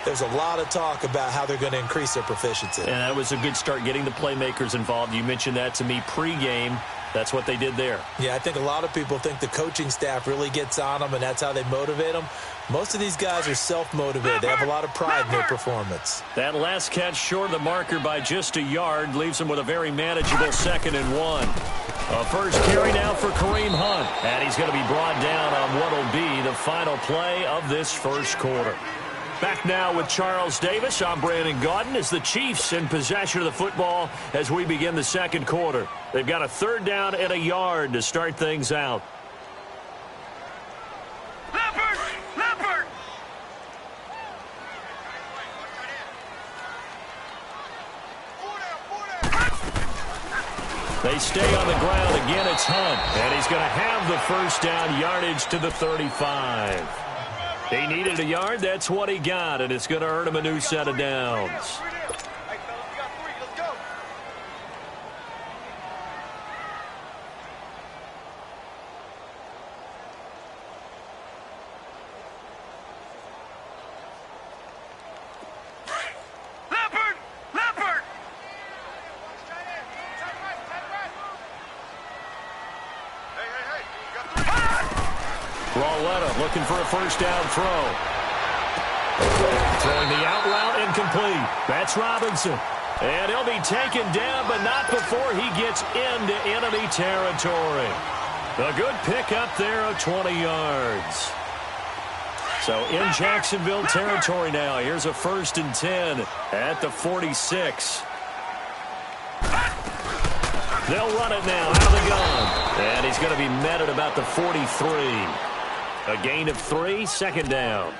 there's a lot of talk about how they're going to increase their proficiency. And that was a good start getting the playmakers involved. You mentioned that to me pregame. That's what they did there. Yeah, I think a lot of people think the coaching staff really gets on them, and that's how they motivate them. Most of these guys are self-motivated. They have a lot of pride in their performance. That last catch short of the marker by just a yard leaves them with a very manageable 2nd and 1. A first carry now for Kareem Hunt. And he's going to be brought down on what will be the final play of this first quarter. Back now with Charles Davis. I'm Brandon Gaudin as the Chiefs in possession of the football as we begin the second quarter. They've got a 3rd down and a yard to start things out. Leopard! They stay on the ground. Again, it's Hunt. And he's going to have the first down, yardage to the 35. He needed a yard. That's what he got, and it's going to earn him a new set of downs. Looking for a first down throw. Throwing the out route incomplete. That's Robinson. And he'll be taken down, but not before he gets into enemy territory. A good pickup there of 20 yards. So in Jacksonville territory now. Here's a 1st and 10 at the 46. They'll run it now out of the gun. And he's going to be met at about the 43. A gain of 3, 2nd down.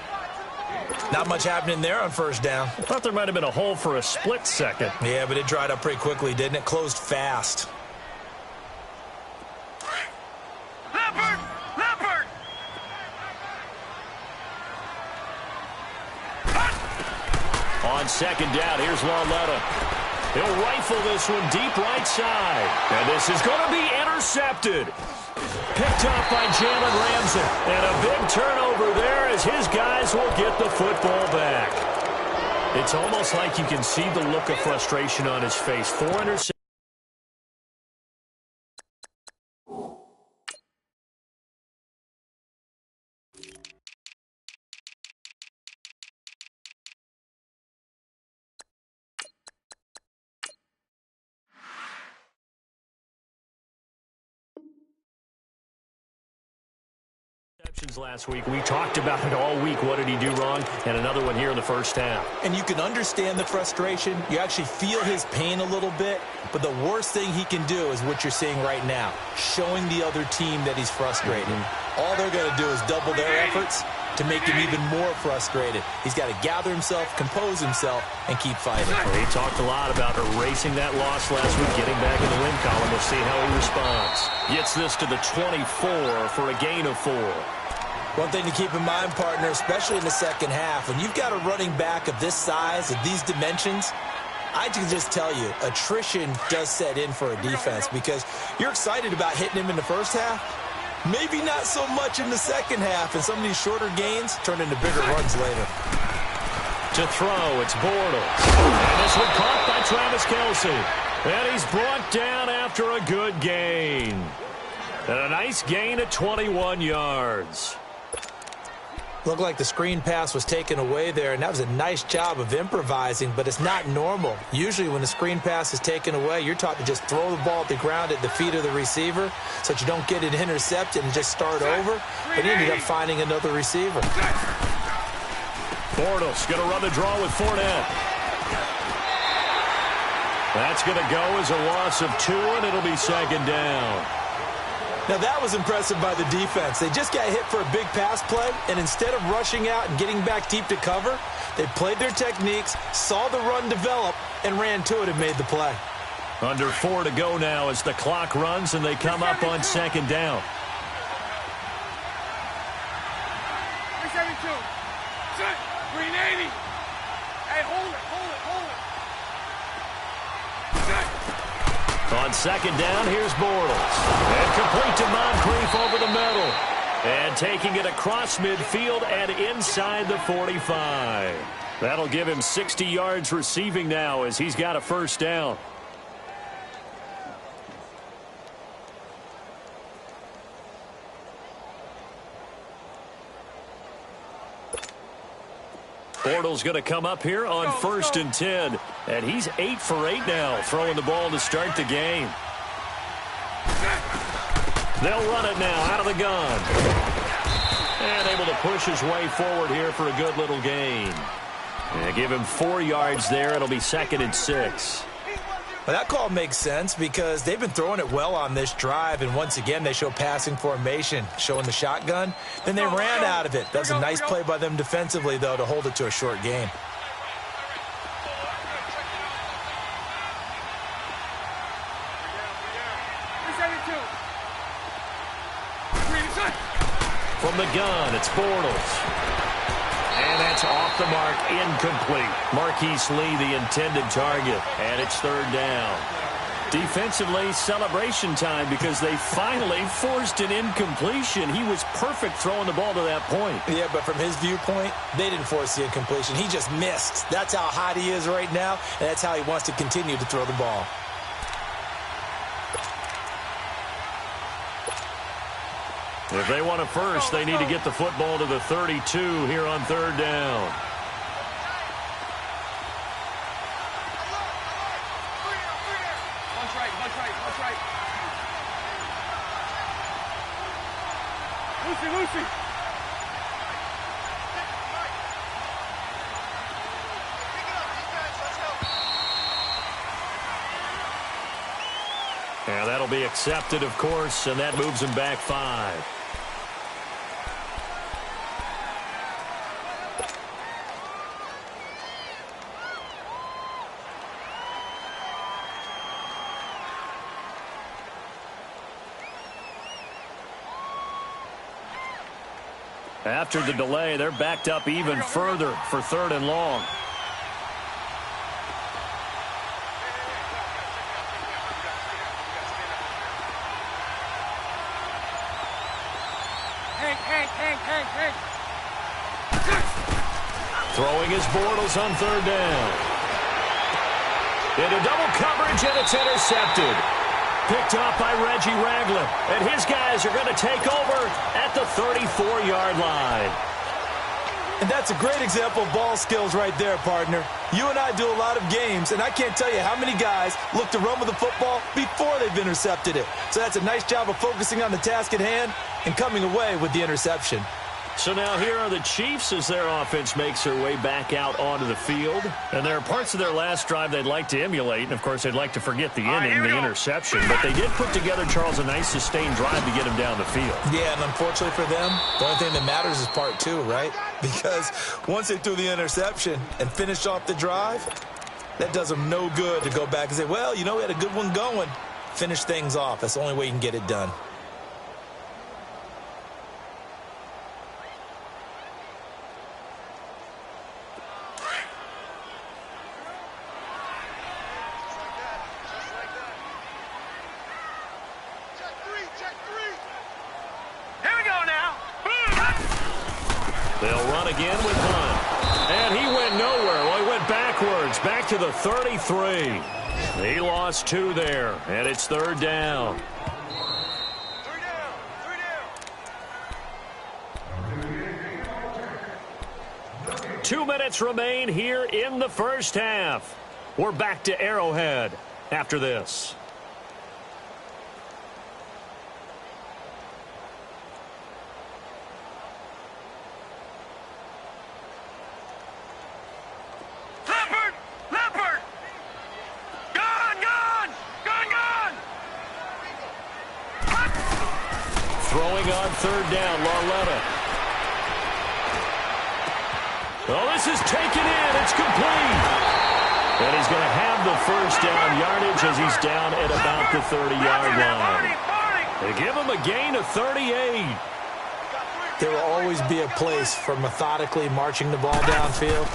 Not much happening there on 1st down. I thought there might have been a hole for a split second. Yeah, but it dried up pretty quickly, didn't it? Closed fast. Leopard! On 2nd down, here's Lauletta. He'll rifle this one deep right side. And this is going to be intercepted. Picked off by Jalen Ramsey. And a big turnover there as his guys will get the football back. It's almost like you can see the look of frustration on his face. 4 interceptions. Last week. We talked about it all week. What did he do wrong? And another one here in the first half. And you can understand the frustration. You actually feel his pain a little bit. But the worst thing he can do is what you're seeing right now, showing the other team that he's frustrated. All they're going to do is double their efforts to make him even more frustrated. He's got to gather himself, compose himself, and keep fighting. Well, he talked a lot about erasing that loss last week, getting back in the win column. We'll see how he responds. Gets this to the 24 for a gain of 4. One thing to keep in mind, partner, especially in the second half, when you've got a running back of this size, of these dimensions, I can just tell you, attrition does set in for a defense because you're excited about hitting him in the first half. Maybe not so much in the second half, and some of these shorter gains turn into bigger runs later. To throw, it's Bortles. And this one caught by Travis Kelce. And he's brought down after a good gain. And a nice gain of 21 yards. Looked like the screen pass was taken away there, and that was a nice job of improvising, but it's not normal. Usually when the screen pass is taken away, you're taught to just throw the ball at the ground at the feet of the receiver so that you don't get it intercepted and just start over. But he ended up finding another receiver. Bortles going to run the draw with Fournette. That's going to go as a loss of 2, and it'll be 2nd down. Now, that was impressive by the defense. They just got hit for a big pass play, and instead of rushing out and getting back deep to cover, they played their techniques, saw the run develop, and ran to it and made the play. Under 4 to go now as the clock runs, and they come up on 2nd down. 372. Set. 380. Hey, hold it. On 2nd down, here's Bortles. And complete to Moncrief over the middle. And taking it across midfield and inside the 45. That'll give him 60 yards receiving now as he's got a first down. Bortles going to come up here on 1st and 10. And he's 8 for 8 now, throwing the ball to start the game. They'll run it now out of the gun. And able to push his way forward here for a good little gain. And give him 4 yards there. It'll be 2nd and 6. Well, that call makes sense because they've been throwing it well on this drive, and once again they show passing formation, showing the shotgun. Then they ran out of it. That was a nice play by them defensively, though, to hold it to a short game. From the gun, it's Bortles. And that's off the mark, incomplete. Marquise Lee, the intended target, and it's 3rd down. Defensively, celebration time because they finally forced an incompletion. He was perfect throwing the ball to that point. Yeah, but from his viewpoint, they didn't force the incompletion. He just missed. That's how hot he is right now, and that's how he wants to continue to throw the ball. If they want a first, they need to get the football to the 32 here on 3rd down. One's right. Lucy. And that'll be accepted, of course, and that moves him back 5. After the delay, they're backed up even further for 3rd and long. Hank. Throwing his Bortles on 3rd down. Into double coverage, and it's intercepted. Picked off by Reggie Ragland. And his guys are going to take over at the 34-yard line. And that's a great example of ball skills right there, partner. You and I do a lot of games, and I can't tell you how many guys look to run with the football before they've intercepted it. So that's a nice job of focusing on the task at hand and coming away with the interception. So now here are the Chiefs as their offense makes their way back out onto the field. And there are parts of their last drive they'd like to emulate. And, of course, they'd like to forget the inning, the interception. But they did put together, Charles, a nice sustained drive to get him down the field. Yeah, and unfortunately for them, the only thing that matters is part 2, right? Because once they threw the interception and finished off the drive, that does them no good to go back and say, well, you know, we had a good one going. Finish things off. That's the only way you can get it done. They'll run again with Hunt. And he went nowhere. Well, he went backwards, back to the 33. He lost 2 there, and it's 3rd down. 2 minutes remain here in the first half. We're back to Arrowhead after this. Throwing on 3rd down, Lauletta. Oh, this is taken in. It's complete. And he's going to have the first down yardage as he's down at about the 30-yard line. They give him a gain of 38. There will always be a place for methodically marching the ball downfield.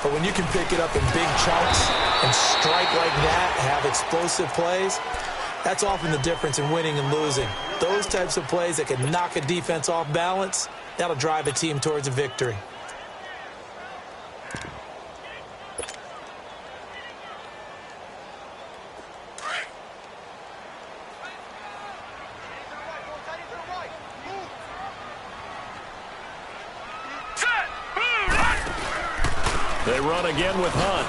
But when you can pick it up in big chunks and strike like that, have explosive plays, that's often the difference in winning and losing. Those types of plays that can knock a defense off balance, that'll drive a team towards a victory. They run again with Hunt.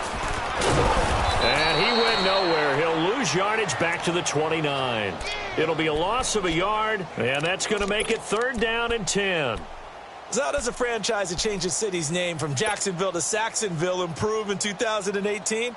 And he went nowhere. He'll lose yardage back to the 29. It'll be a loss of a yard, and that's going to make it 3rd down and 10. So how does a franchise that changed its city's name from Jacksonville to Saxonville improve in 2018?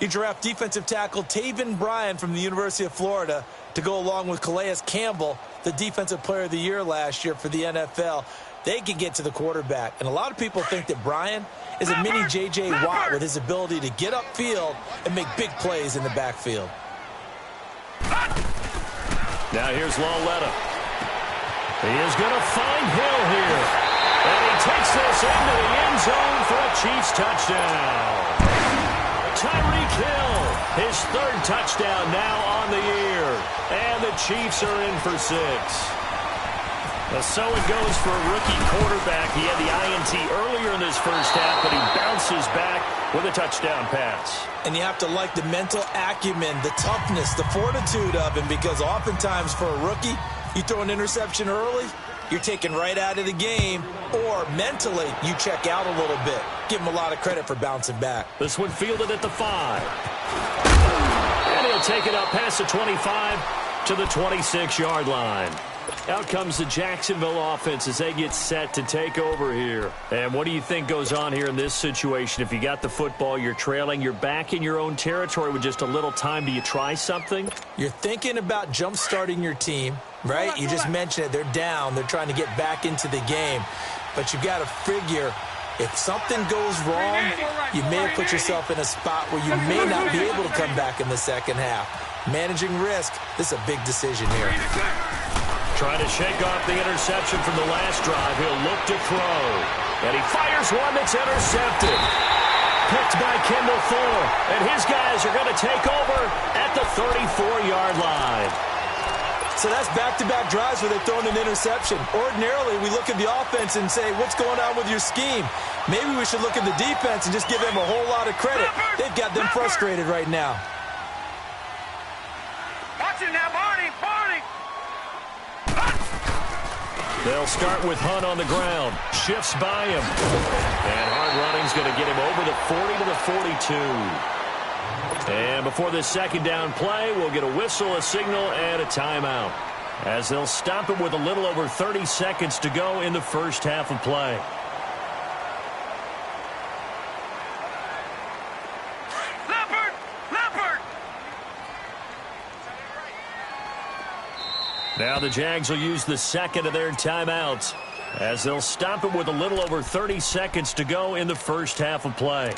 You draft defensive tackle Taven Bryan from the University of Florida to go along with Calais Campbell, the Defensive Player of the Year last year for the NFL. They can get to the quarterback. And a lot of people think that Bryan is a mini J.J. Watt with his ability to get upfield and make big plays in the backfield. Now here's Lawletta. He is going to find Hill here. And he takes this into the end zone for a Chiefs touchdown. Tyreek Hill, his 3rd touchdown now on the year. And the Chiefs are in for 6. So it goes for a rookie quarterback. He had the INT earlier in this first half, but he bounces back with a touchdown pass. And you have to like the mental acumen, the toughness, the fortitude of him, because oftentimes for a rookie, you throw an interception early, you're taken right out of the game, or mentally you check out a little bit. Give him a lot of credit for bouncing back. This one fielded at the 5. And he'll take it up past the 25 to the 26-yard line. Out comes the Jacksonville offense as they get set to take over here. And what do you think goes on here in this situation? If you got the football, you're trailing, you're back in your own territory with just a little time. Do you try something? You're thinking about jump-starting your team, right? You just mentioned it. They're down. They're trying to get back into the game. But you've got to figure, if something goes wrong, you may have put yourself in a spot where you may not be able to come back in the second half. Managing risk, this is a big decision here. Trying to shake off the interception from the last drive. He'll look to throw. And he fires one that's intercepted. Picked by Kendall Fuller. And his guys are going to take over at the 34-yard line. So that's back-to-back drives where they've thrown an interception. Ordinarily, we look at the offense and say, what's going on with your scheme? Maybe we should look at the defense and just give them a whole lot of credit. They've got them frustrated right now. Watch it now, Barney! They'll start with Hunt on the ground. Shifts by him. And hard running's going to get him over the 40 to the 42. And before this 2nd down play, we'll get a whistle, a signal, and a timeout, as they'll stop him with a little over 30 seconds to go in the first half of play. Now the Jags will use the 2nd of their timeouts, as they'll stop it with a little over 30 seconds to go in the first half of play.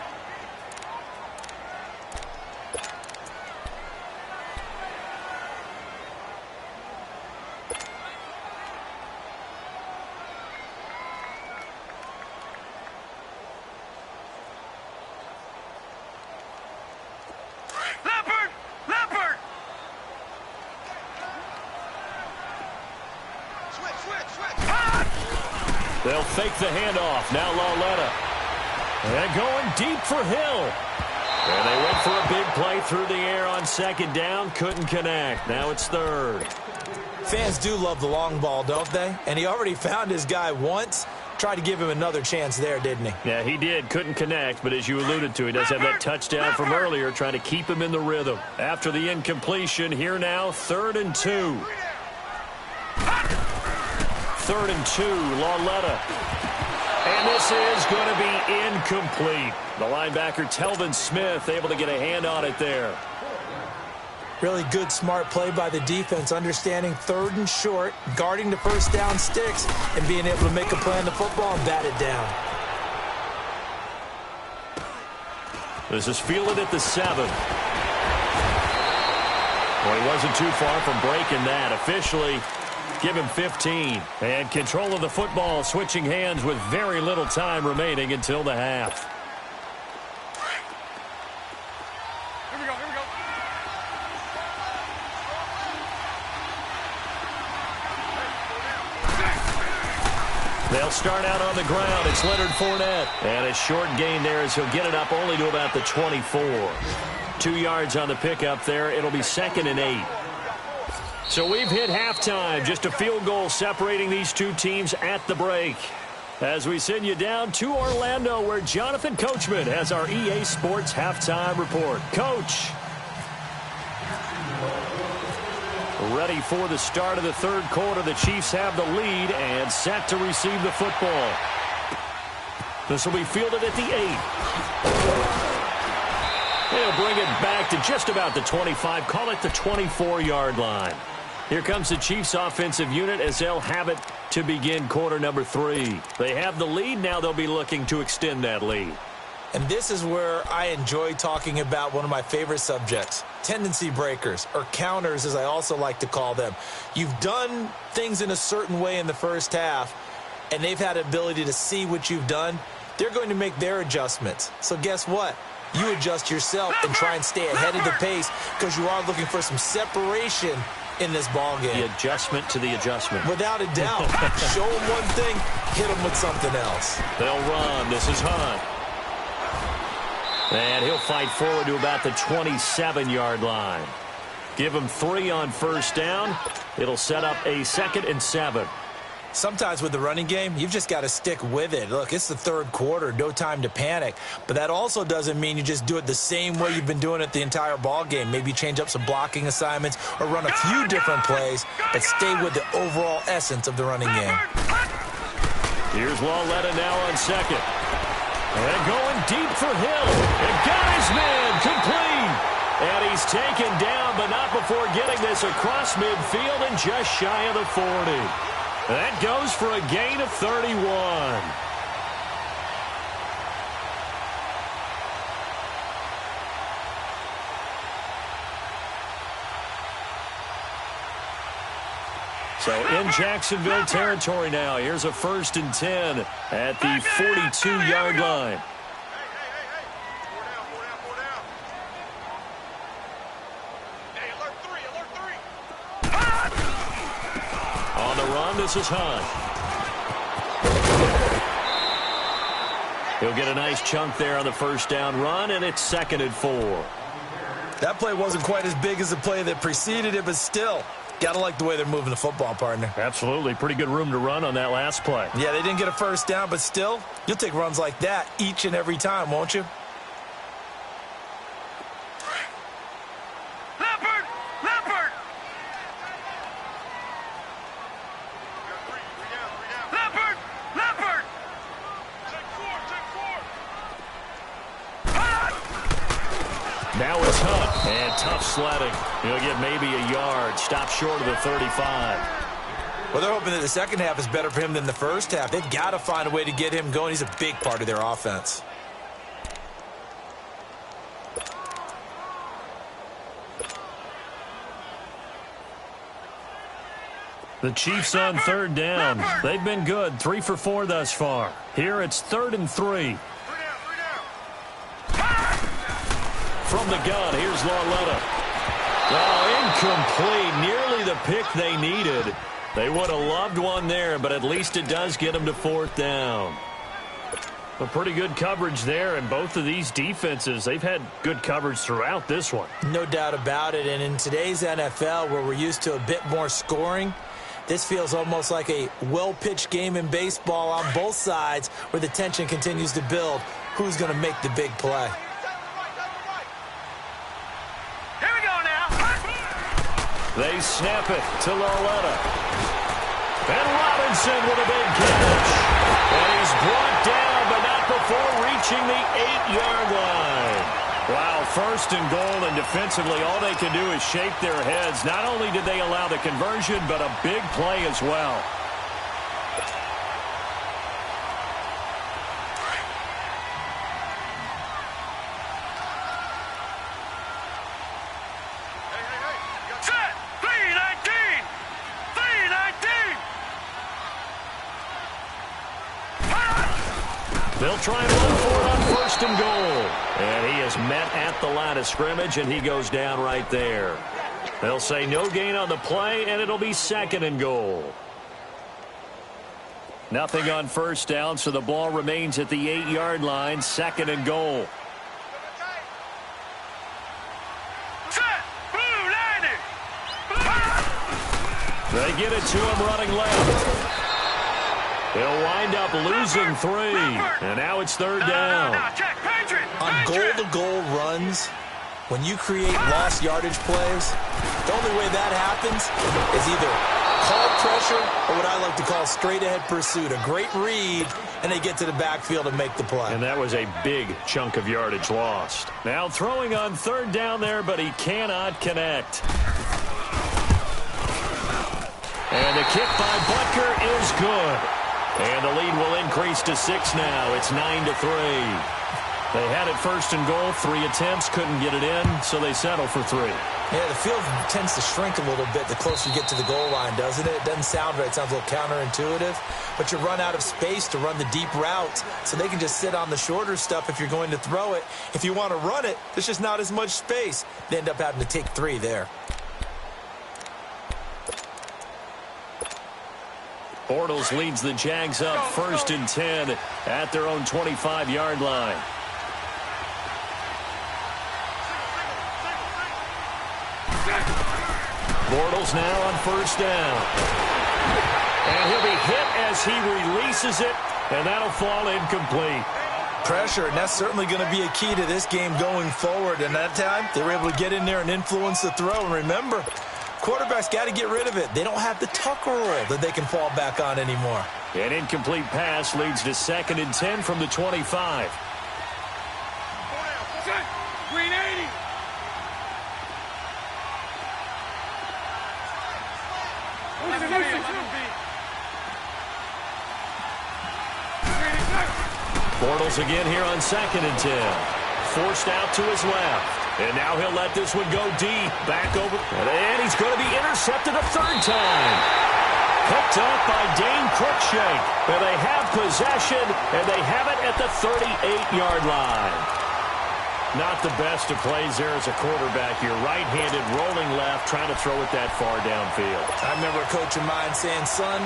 They'll fake the handoff. Now Lawletta. And going deep for Hill. And they went for a big play through the air on 2nd down. Couldn't connect. Now it's 3rd. Fans do love the long ball, don't they? And he already found his guy once. Tried to give him another chance there, didn't he? Yeah, he did. Couldn't connect, but as you alluded to, he does have that touchdown from earlier, trying to keep him in the rhythm. After the incompletion, here now, 3rd and 2. 3rd and 2, Lawletta. And this is going to be incomplete. The linebacker, Telvin Smith, able to get a hand on it there. Really good, smart play by the defense, understanding 3rd and short, guarding the first down sticks, and being able to make a play on the football and bat it down. This is fielded at the 7. Well, he wasn't too far from breaking that. Officially, give him 15. And control of the football, switching hands with very little time remaining until the half. Here we go. They'll start out on the ground. It's Leonard Fournette. And a short gain there as he'll get it up only to about the 24. 2 yards on the pickup there. It'll be 2nd and 8. So we've hit halftime. Just a field goal separating these two teams at the break. as we send you down to Orlando, where Jonathan Coachman has our EA Sports Halftime Report. Coach. Ready for the start of the third quarter. The Chiefs have the lead and set to receive the football. This will be fielded at the 8. They'll bring it back to just about the 25. Call it the 24-yard line. Here comes the Chiefs offensive unit as they'll have it to begin quarter number 3. They have the lead. Now they'll be looking to extend that lead. And this is where I enjoy talking about one of my favorite subjects, tendency breakers, or counters as I also like to call them. You've done things in a certain way in the first half, and they've had the ability to see what you've done. They're going to make their adjustments. So guess what? You adjust yourself and try and stay ahead of the pace because you are looking for some separation in this ball game. The adjustment to the adjustment. Without a doubt. Show them one thing, hit them with something else. They'll run. This is Hunt. And he'll fight forward to about the 27-yard line. Give him 3 on first down. It'll set up a 2nd and 7. Sometimes with the running game, you've just got to stick with it. Look, it's the third quarter, no time to panic. But that also doesn't mean you just do it the same way you've been doing it the entire ball game. Maybe change up some blocking assignments or run a few different plays, but stay with the overall essence of the running game. Here's Lawletta now on second. And going deep for Hill. And got his man complete. And he's taken down, but not before getting this across midfield and just shy of the 40. That goes for a gain of 31. So in Jacksonville territory now. Here's a 1st and 10 at the 42-yard line. On the run, this is Hunt. He'll get a nice chunk there on the first down run, and it's 2nd and 4. That play wasn't quite as big as the play that preceded it, but still, got to like the way they're moving the football, partner. Absolutely. Pretty good room to run on that last play. Yeah, they didn't get a first down, but still, you'll take runs like that each and every time, won't you? Now it's Hunt, and tough sledding. He'll get maybe a yard, stop short of the 35. Well, they're hoping that the second half is better for him than the first half. They've got to find a way to get him going. He's a big part of their offense. The Chiefs on 3rd down. They've been good, 3 for 4 thus far. Here it's 3rd and 3. From the gun, here's Lawletta. Oh, incomplete. Nearly the pick they needed. They would have loved one there, but at least it does get them to 4th down. A pretty good coverage there, and both of these defenses, they've had good coverage throughout this one. No doubt about it, and in today's NFL, where we're used to a bit more scoring, this feels almost like a well-pitched game in baseball on both sides where the tension continues to build. Who's going to make the big play? They snap it to Lawletta. And Robinson with a big catch. And he's brought down, but not before reaching the 8-yard line. Wow, 1st and goal, and defensively all they can do is shake their heads. Not only did they allow the conversion, but a big play as well. They'll try and run for it on 1st and goal. And he is met at the line of scrimmage, and he goes down right there. They'll say no gain on the play, and it'll be 2nd and goal. Nothing on first down, so the ball remains at the 8-yard line, 2nd and goal. They get it to him running left. They'll wind up losing 3. And now it's 3rd down. On goal-to-goal runs, when you create lost yardage plays, the only way that happens is either call pressure or what I like to call straight-ahead pursuit. A great read, and they get to the backfield and make the play. And that was a big chunk of yardage lost. Now throwing on 3rd down there, but he cannot connect. And the kick by Butker is good. And the lead will increase to 6 now. It's 9-3. They had it 1st and goal, 3 attempts, couldn't get it in, so they settle for 3. Yeah, the field tends to shrink a little bit the closer you get to the goal line, doesn't it? It doesn't sound right. It sounds a little counterintuitive. But you run out of space to run the deep routes, so they can just sit on the shorter stuff if you're going to throw it. If you want to run it, there's just not as much space. They end up having to take 3 there. Bortles leads the Jags up 1st and 10 at their own 25-yard line. Bortles now on 1st down. And he'll be hit as he releases it, and that'll fall incomplete. Pressure, and that's certainly going to be a key to this game going forward. And that time, they were able to get in there and influence the throw. And remember, quarterbacks got to get rid of it. They don't have the tuck roll that they can fall back on anymore. An incomplete pass leads to 2nd and 10 from the 25. Green 80. Bortles again here on 2nd and 10. Forced out to his left. And now he'll let this one go deep. Back over. And he's going to be intercepted a 3rd time. Picked up by Dane Cruikshank. And they have possession, and they have it at the 38-yard line. Not the best of plays there as a quarterback. You're right-handed, rolling left, trying to throw it that far downfield. I remember a coach of mine saying, son,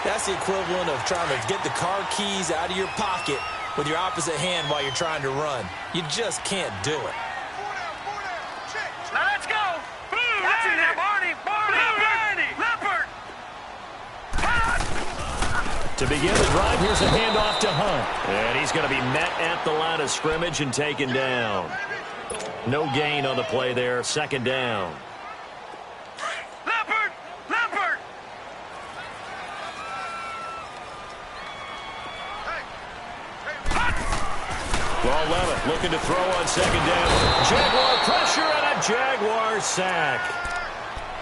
that's the equivalent of trying to get the car keys out of your pocket with your opposite hand while you're trying to run. You just can't do it. Now let's go. Boom. That's it now, Barney. Barney. Leopard. To begin the drive, here's a handoff to Hunt. And he's going to be met at the line of scrimmage and taken down. No gain on the play there. 2nd down. Leopard. Ball Levitt looking to throw on 2nd down. Jaguar pressure and a Jaguar sack.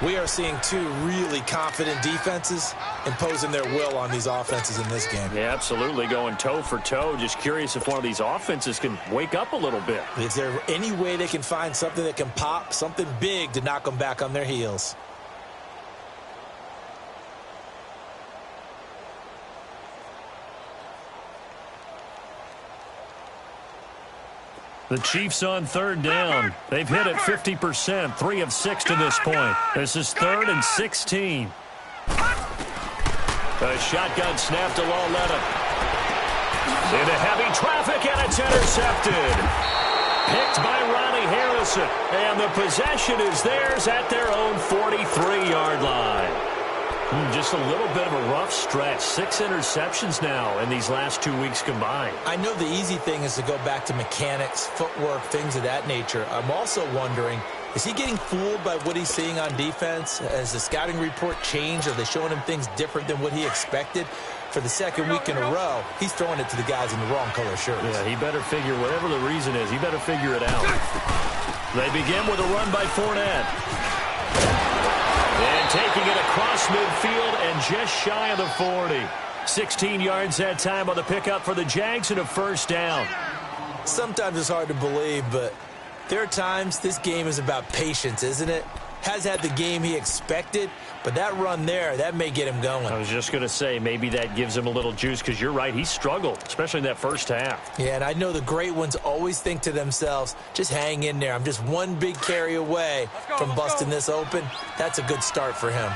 We are seeing 2 really confident defenses imposing their will on these offenses in this game. Yeah, absolutely, going toe for toe. Just curious if one of these offenses can wake up a little bit. Is there any way they can find something that can pop, something big to knock them back on their heels? The Chiefs on 3rd down. They've hit it 50%, 3 of 6 to this point. This is 3rd and 16. A shotgun snap to Levitt. Into heavy traffic, and it's intercepted. Picked by Ronnie Harrison. And the possession is theirs at their own 43-yard line. Just a little bit of a rough stretch. 6 interceptions now in these last 2 weeks combined. I know the easy thing is to go back to mechanics, footwork, things of that nature. I'm also wondering, is he getting fooled by what he's seeing on defense? Has the scouting report changed? Are they showing him things different than what he expected? For the 2nd week in a row, he's throwing it to the guys in the wrong color shirts. Yeah, he better figure, whatever the reason is, he better figure it out. They begin with a run by Fournette. And taking it across midfield and just shy of the 40. 16 yards that time on the pickup for the Jags and a 1st down. Sometimes it's hard to believe, but there are times this game is about patience, isn't it? Has had the game he expected, but that run there, that may get him going. I was just going to say, maybe that gives him a little juice, because you're right, he struggled, especially in that 1st half. Yeah, and I know the great ones always think to themselves, just hang in there. I'm just one big carry away from busting this open. That's a good start for him.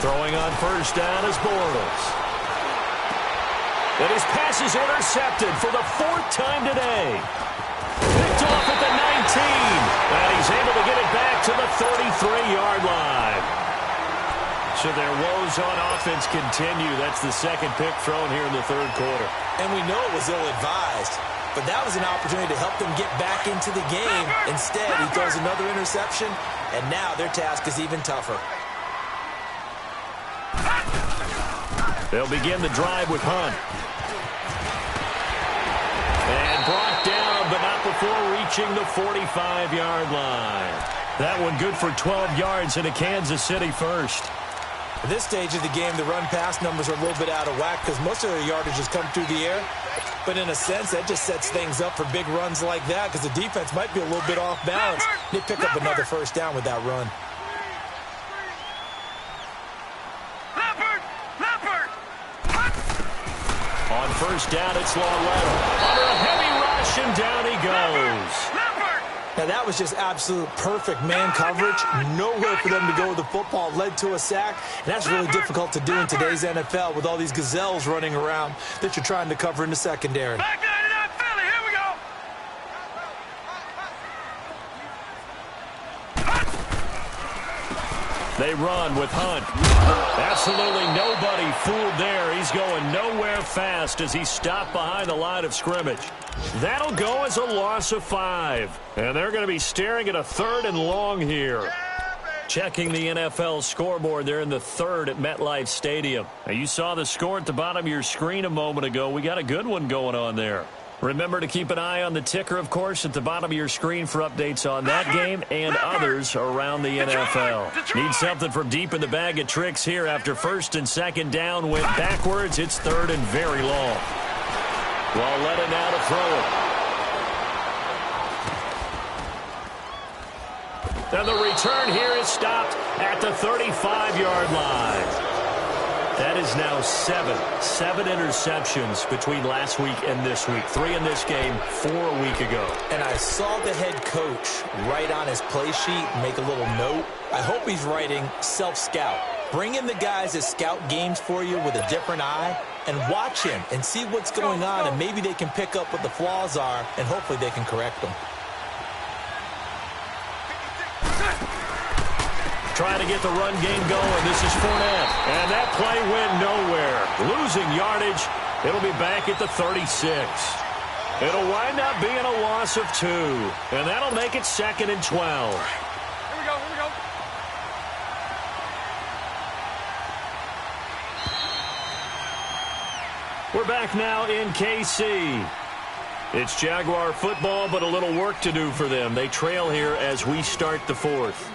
Throwing on 1st down is Bortles. And his pass is intercepted for the 4th time today. Picked off at the And he's able to get it back to the 33-yard line. So their woes on offense continue. That's the second pick thrown here in the third quarter. And we know it was ill-advised, but that was an opportunity to help them get back into the game. Instead, he throws another interception, and now their task is even tougher. They'll begin the drive with Hunt. And brought down, but not before reaching the 45-yard line. That one good for 12 yards into Kansas City first. At this stage of the game, the run-pass numbers are a little bit out of whack because most of their yardage has come through the air. But in a sense, that just sets things up for big runs like that because the defense might be a little bit off balance. They pick up another first down with that run. On first down, it's Lawler. Under a heavy rush, and down he goes. Now, that was just absolute perfect man coverage. Nowhere for them to go with the football. Led to a sack. And that's really difficult to do in today's NFL with all these gazelles running around that you're trying to cover in the secondary. Back 99 Philly, here we go. They run with Hunt. Absolutely nobody fooled there. He's going nowhere fast as he's stopped behind the line of scrimmage. That'll go as a loss of 5. And they're going to be staring at a 3rd and long here. Checking the NFL scoreboard there in the 3rd at MetLife Stadium. Now, you saw the score at the bottom of your screen a moment ago. We got a good one going on there. Remember to keep an eye on the ticker, of course, at the bottom of your screen for updates on that game and others around the NFL. Need something from deep in the bag of tricks here after first and second down went backwards. It's 3rd and very long. Walletta now to throw it. And the return here is stopped at the 35-yard line. That is now 7 interceptions between last week and this week. 3 in this game, 4 a week ago. And I saw the head coach write on his play sheet, make a little note. I hope he's writing self-scout. Bring in the guys that scout games for you with a different eye and watch him and see what's going on, and maybe they can pick up what the flaws are, and hopefully they can correct them. Trying to get the run game going. This is Fournette. And that play went nowhere. Losing yardage. It'll be back at the 36. It'll wind up being a loss of 2. And that'll make it 2nd and 12. Here we go, here we go. We're back now in KC. It's Jaguar football, but a little work to do for them. They trail here as we start the 4th.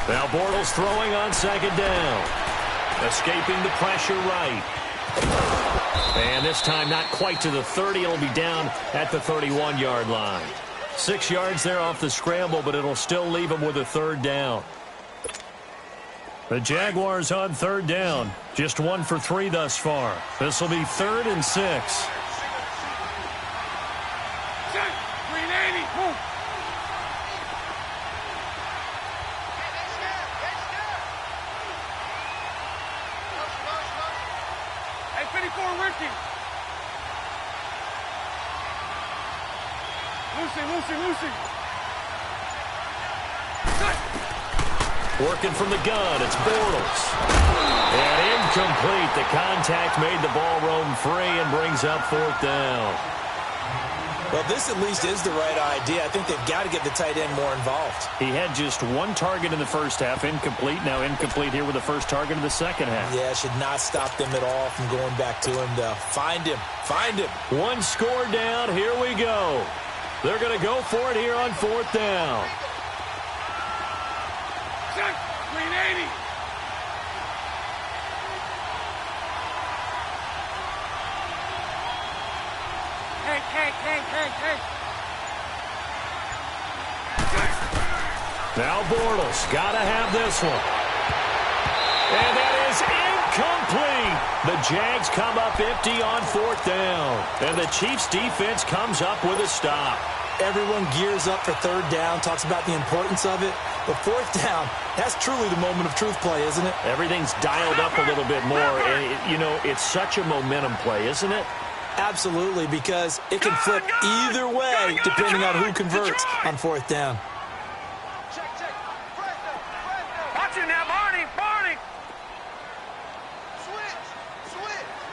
Now Bortles throwing on 2nd down. Escaping the pressure right. And this time not quite to the 30. It'll be down at the 31-yard line. 6 yards there off the scramble, but it'll still leave him with a 3rd down. The Jaguars on 3rd down. Just 1 for 3 thus far. This will be 3rd and 6. Lucy. Working from the gun, it's Bortles. And incomplete. The contact made the ball roam free and brings up 4th down. Well, this at least is the right idea. I think they've got to get the tight end more involved. He had just 1 target in the first half, incomplete. Now incomplete here with the first target in the second half. Yeah, should not stop them at all from going back to him to find him. 1 score down. Here we go. They're going to go for it here on 4th down. 380. Hey. Now Bortles, got to have this one. And that is incomplete. The Jags come up empty on 4th down. And the Chiefs defense comes up with a stop. Everyone gears up for 3rd down, talks about the importance of it. But 4th down, that's truly the moment of truth play, isn't it? Everything's dialed up a little bit more. And, it's such a momentum play, isn't it? Absolutely, because it can flip either way depending on who converts on 4th down. Watch it now, Barney. Switch.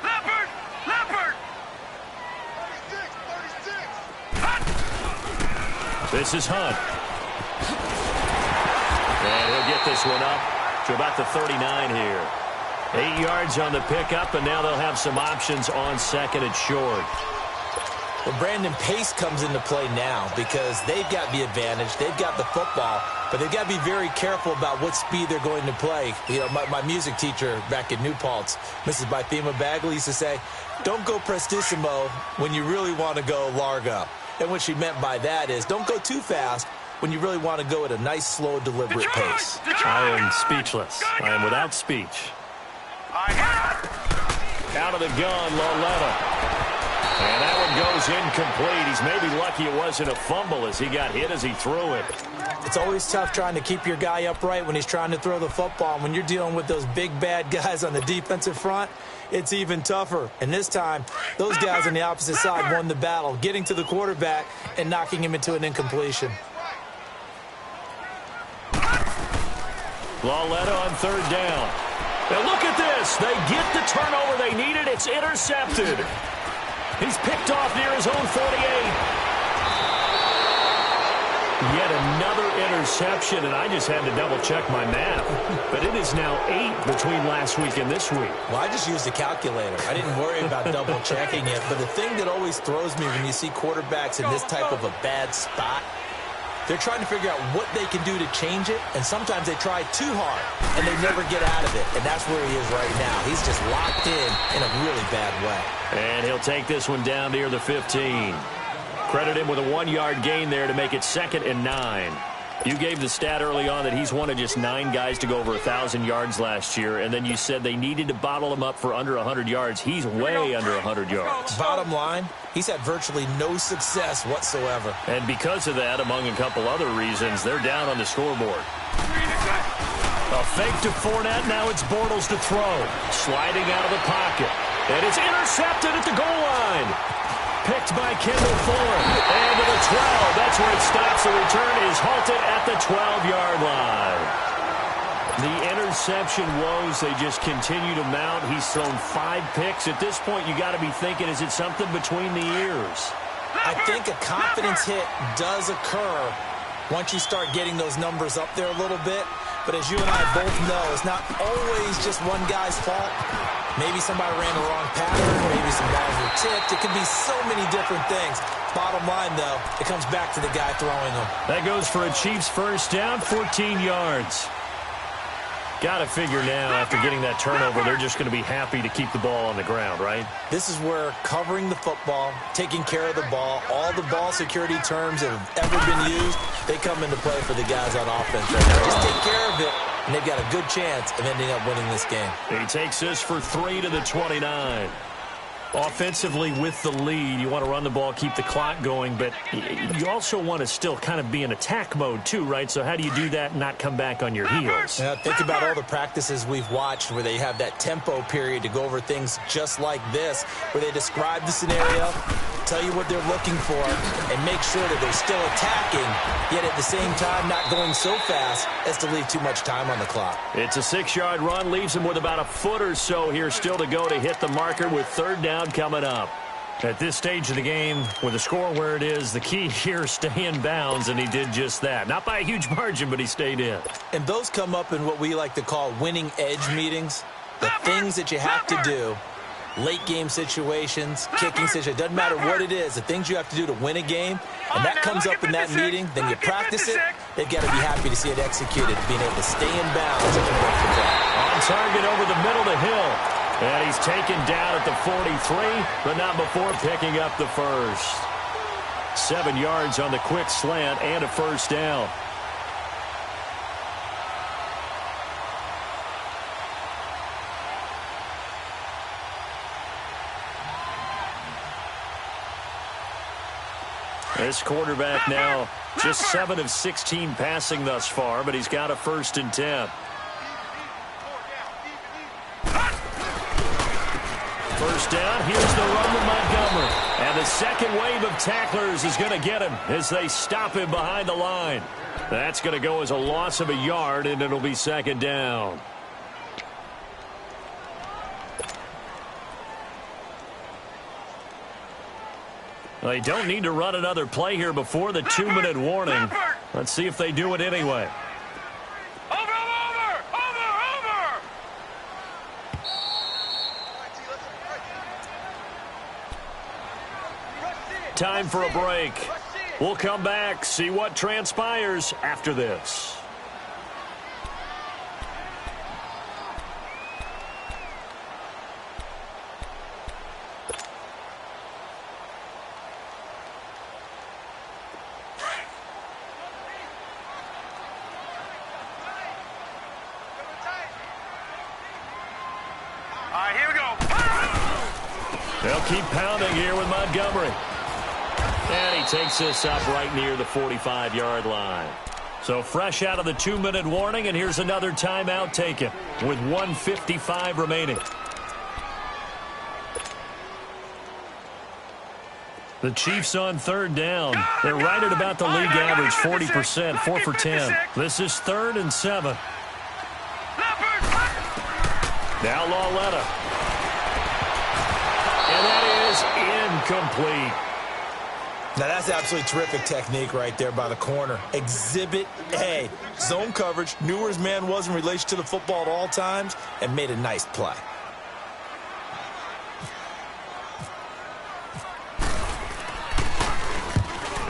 Leopard. 36. This is Hunt. And he'll get this one up to about the 39 here. 8 yards on the pickup, and now they'll have some options on 2nd and short. Well, Brandon, pace comes into play now because they've got the advantage. They've got the football, but they've got to be very careful about what speed they're going to play. My music teacher back in New Paltz, Mrs. Bythema Bagley, used to say, don't go prestissimo when you really want to go largo. And what she meant by that is don't go too fast when you really want to go at a nice, slow, deliberate pace. I am speechless. I am without speech. Out of the gun, Loletta. And that one goes incomplete. He's maybe lucky it wasn't a fumble as he got hit as he threw it. It's always tough trying to keep your guy upright when he's trying to throw the football. And when you're dealing with those big, bad guys on the defensive front, it's even tougher. And this time, those guys on the opposite side won the battle, getting to the quarterback and knocking him into an incompletion. Loletta on 3rd down. And look at this. They get the turnover they needed. It's intercepted. He's picked off near his own 48. Yet another interception, and I just had to double-check my math. But it is now 8 between last week and this week. Well, I just used a calculator. I didn't worry about double-checking it. But the thing that always throws me when you see quarterbacks in this type of a bad spot, they're trying to figure out what they can do to change it, and sometimes they try too hard, and they never get out of it, and that's where he is right now. He's just locked in a really bad way. And he'll take this one down near the 15. Credit him with a 1-yard gain there to make it 2nd and 9. You gave the stat early on that he's one of just 9 guys to go over 1,000 yards last year, and then you said they needed to bottle him up for under 100 yards. He's way under 100 yards. Bottom line, he's had virtually no success whatsoever. And because of that, among a couple other reasons, they're down on the scoreboard. A fake to Fournette. Now it's Bortles to throw. Sliding out of the pocket. And it's intercepted at the goal line. Picked by Kendall Fuller. And to the 12. That's where it stops. The return is halted at the 12-yard line. The interception woes, they just continue to mount. He's thrown 5 picks. At this point, you got to be thinking, is it something between the ears? I think a confidence hit does occur once you start getting those numbers up there a little bit. But as you and I both know, it's not always just one guy's fault. Maybe somebody ran the wrong pattern. Maybe some balls were tipped. It could be so many different things. Bottom line, though, it comes back to the guy throwing them. That goes for a Chiefs first down, 14 yards. Got to figure now, after getting that turnover, they're just going to be happy to keep the ball on the ground, right? This is where covering the football, taking care of the ball, all the ball security terms that have ever been used, they come into play for the guys on offense right now. Just take care of it, and they've got a good chance of ending up winning this game. He takes this for 3 to the 29. Offensively with the lead, you want to run the ball, keep the clock going, but you also want to still kind of be in attack mode too, right? So how do you do that and not come back on your heels? Yeah, think about all the practices we've watched where they have that tempo period to go over things just like this, where they describe the scenario, tell you what they're looking for, and make sure that they're still attacking, yet at the same time not going so fast as to leave too much time on the clock. It's a 6-yard run, leaves him with about a foot or so here still to go to hit the marker with 3rd down coming up. At this stage of the game, with the score where it is, the key here, stay in bounds, and he did just that. Not by a huge margin, but he stayed in. And those come up in what we like to call winning edge meetings, the things that you have to do, late game situations, kicking situations, doesn't matter what it is, the things you have to do to win a game, and that comes up in that meeting, then you practice it, they've got to be happy to see it executed, being able to stay in bounds and break the play. On target over the middle to Hill. And he's taken down at the 43, but not before picking up the first. 7 yards on the quick slant and a first down. This quarterback now just 7 of 16 passing thus far, but he's got a 1st and 10. First down, here's the run with Montgomery. And the second wave of tacklers is going to get him as they stop him behind the line. That's going to go as a loss of a yard, and it'll be 2nd down. They don't need to run another play here before the 2-minute warning. Let's see if they do it anyway. Over! Time for a break. We'll come back, see what transpires after this. Here we go. They'll keep pounding here with Montgomery. And he takes this up right near the 45-yard line. So fresh out of the 2-minute warning, and here's another timeout taken with 1:55 remaining. The Chiefs on 3rd down. They're right at about the league average, 40%, 4 for 10. This is 3rd and 7. Now Lauletta. And that is incomplete. Now, that's absolutely terrific technique right there by the corner. Exhibit A. Zone coverage, knew where his man was in relation to the football at all times, and made a nice play.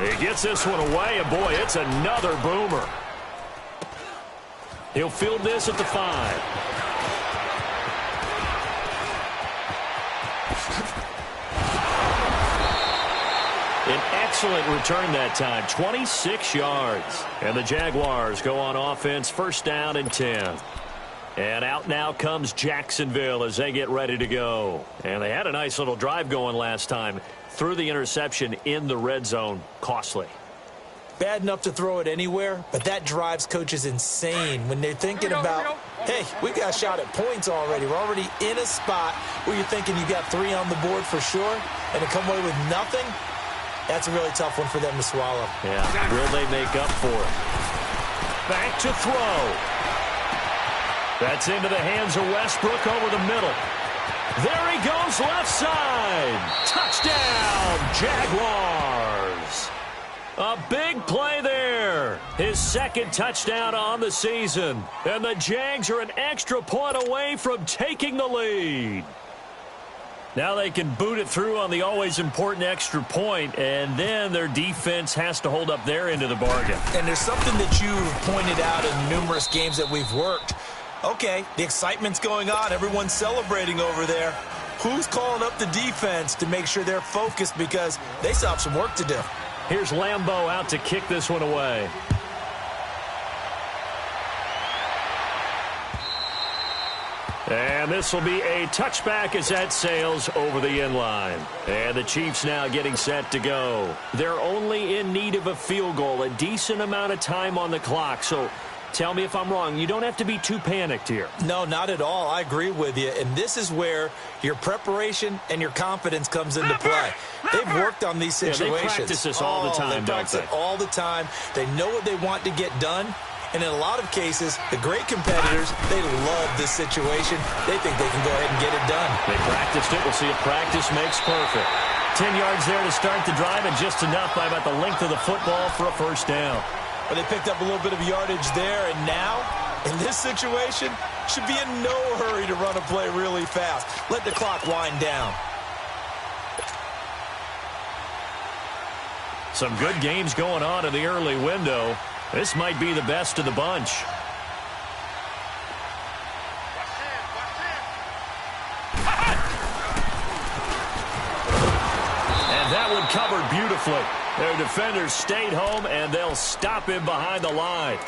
He gets this one away, and boy, it's another boomer. He'll field this at the 5. An excellent return that time, 26 yards. And the Jaguars go on offense, 1st down and 10. And out now comes Jacksonville as they get ready to go. And they had a nice little drive going last time. Threw the interception in the red zone. Costly. Bad enough to throw it anywhere, but that drives coaches insane when they're thinking about, hey, we got a shot at points already. We're already in a spot where you're thinking you got 3 on the board for sure, and to come away with nothing, that's a really tough one for them to swallow. Yeah, will they make up for it? Back to throw. That's into the hands of Westbrook over the middle. There he goes left side. Touchdown, Jaguars. A big play there. His 2nd touchdown on the season. And the Jags are an extra point away from taking the lead. Now they can boot it through on the always important extra point, and then their defense has to hold up their end of the bargain. And there's something that you've pointed out in numerous games that we've worked. Okay, the excitement's going on. Everyone's celebrating over there. Who's calling up the defense to make sure they're focused because they still have some work to do? Here's Lambeau out to kick this one away. And this will be a touchback as that sails over the end line. And the Chiefs now getting set to go. They're only in need of a field goal, a decent amount of time on the clock. So tell me if I'm wrong. You don't have to be too panicked here. No, not at all. I agree with you. And this is where your preparation and your confidence comes into play. They've worked on these situations. Yeah, they practice this all the time, they practice it all the time. They know what they want to get done. And in a lot of cases, the great competitors, they love this situation. They think they can go ahead and get it done. They practiced it. We'll see if practice makes perfect. 10 yards there to start the drive, and just enough by about the length of the football for a 1st down. But they picked up a little bit of yardage there, and now, in this situation, should be in no hurry to run a play really fast. Let the clock wind down. Some good games going on in the early window. This might be the best of the bunch. And that one covered beautifully. Their defenders stayed home, and they'll stop him behind the line.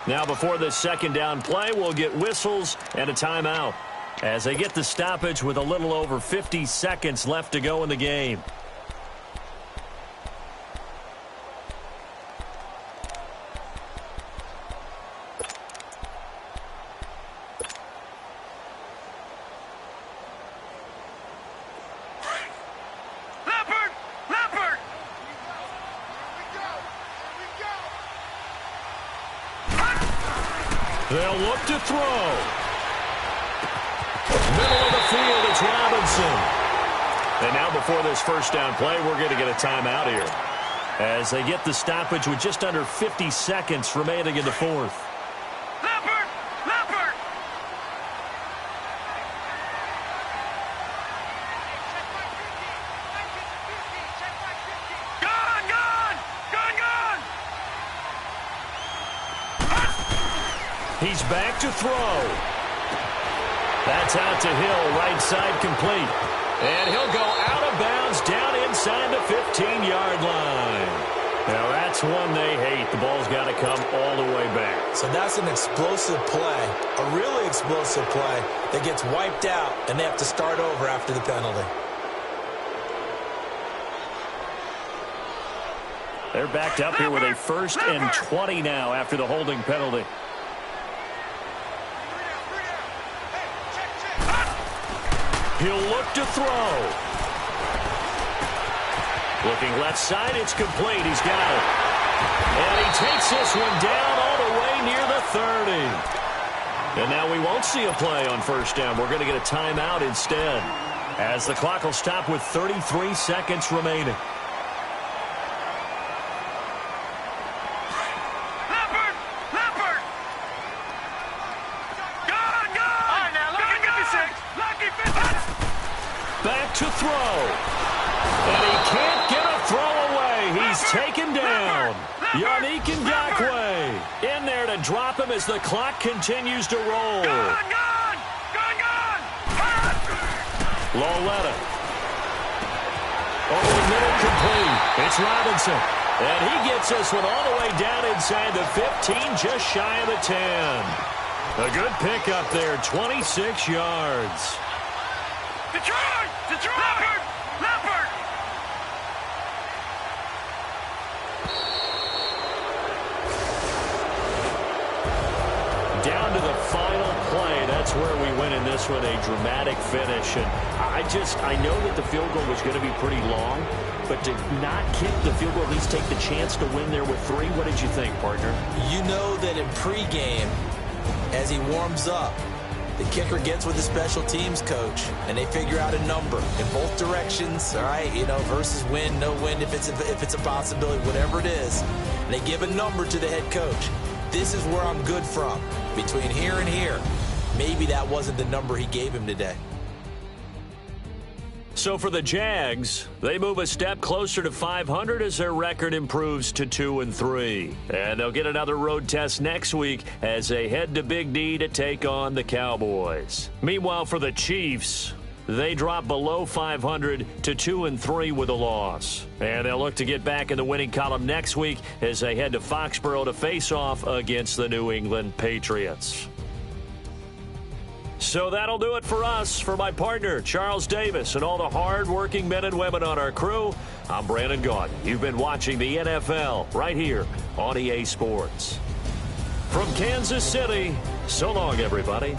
Now, before this 2nd down play, we'll get whistles and a timeout as they get the stoppage with a little over 50 seconds left to go in the game. They'll look to throw. Middle of the field, it's Robinson. And now before this first down play, we're going to get a timeout here, as they get the stoppage with just under 50 seconds remaining in the fourth. Leopard! Leopard! Gone! Gone! Gone! Gone! He's back to throw. That's out to Hill, right side complete. And he'll go out of bounds down inside the 15-yard line. Now that's one they hate. The ball's got to come all the way back. So that's an explosive play, a really explosive play that gets wiped out, and they have to start over after the penalty. They're backed up here with a 1st and 20 now after the holding penalty. He'll look to throw. Looking left side, it's complete. He's got it. And he takes this one down all the way near the 30. And now we won't see a play on first down. We're going to get a timeout instead, as the clock will stop with 33 seconds remaining. Leopard! Leopard! Gone! Gone! All right, now, Lucky 56! Lucky 56! Back to throw. And he can't get a throw away. He's taken down. Yannick Ngakoue in there to drop him as the clock continues to roll. Gone! Gone! Gone! Gone! Loletta. Over the middle, complete. It's Robinson. And he gets this one all the way down inside the 15, just shy of the 10. A good pickup there, 26 yards. Detroit! Detroit! Leopard! Leopard! Down to the final play. That's where we win in this one, a dramatic finish. And I know that the field goal was going to be pretty long, but to not kick the field goal, at least take the chance to win there with 3, what did you think, partner? You know that in pregame, as he warms up, the kicker gets with the special teams coach, and they figure out a number in both directions, all right, versus win, no win, if it's a possibility, whatever it is. And they give a number to the head coach. This is where I'm good from, between here and here. Maybe that wasn't the number he gave him today. So for the Jags, they move a step closer to 500 as their record improves to 2-3. And they'll get another road test next week as they head to Big D to take on the Cowboys. Meanwhile, for the Chiefs, they drop below 500 to 2-3 with a loss. And they'll look to get back in the winning column next week as they head to Foxborough to face off against the New England Patriots. So that'll do it for us. For my partner, Charles Davis, and all the hard-working men and women on our crew, I'm Brandon Gaudin. You've been watching the NFL right here on EA Sports. From Kansas City, so long, everybody.